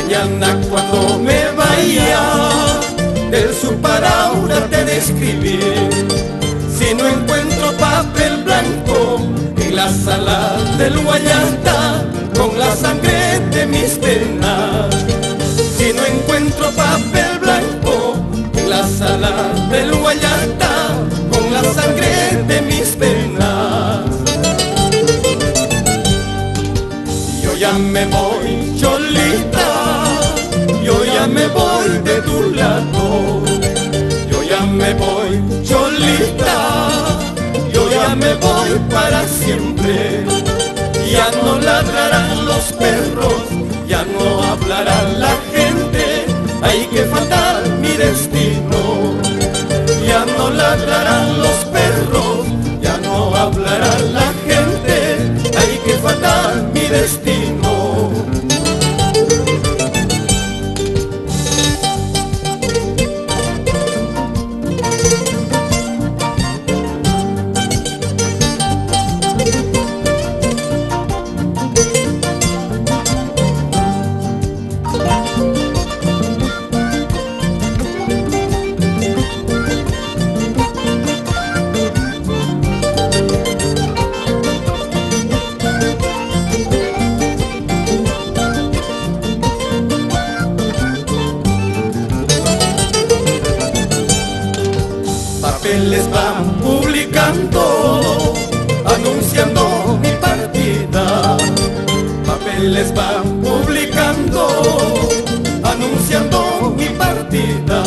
Mañana cuando me vaya del súper ahora te de escribir. Si no encuentro papel blanco en la sala del Guayata con la sangre de mis penas. Si no encuentro papel blanco en la sala del Guayata con la sangre de mis penas. Yo ya me voy, Cholita, yo ya me voy de tu lado. Yo ya me voy, Cholita, yo ya me voy para siempre. Ya no ladrarán los perros, ya no hablará la gente. Ay, qué fatal mi destino. Ya no ladrarán los perros, ya no hablará la gente. Ay, qué fatal mi destino. Papeles van publicando, anunciando mi partida. Papeles van publicando, anunciando mi partida.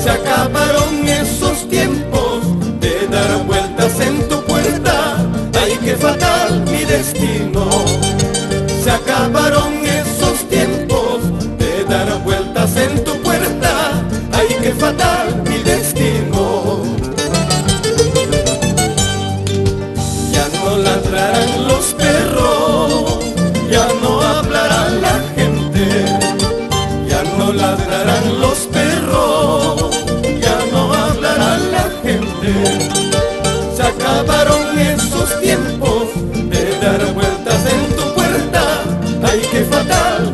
Se acabaron esos tiempos de dar vueltas en tu puerta. Ay, qué fatal mi destino. Se acabaron esos tiempos de dar vueltas en tu puerta. Ay, qué fatal mi destino. Ya no ladrarán los perros, ya no hablará la gente. Ya no ladrarán los perros, ya no hablará la gente. Se acabaron esos tiempos de dar vueltas en tu puerta. Ay, qué fatal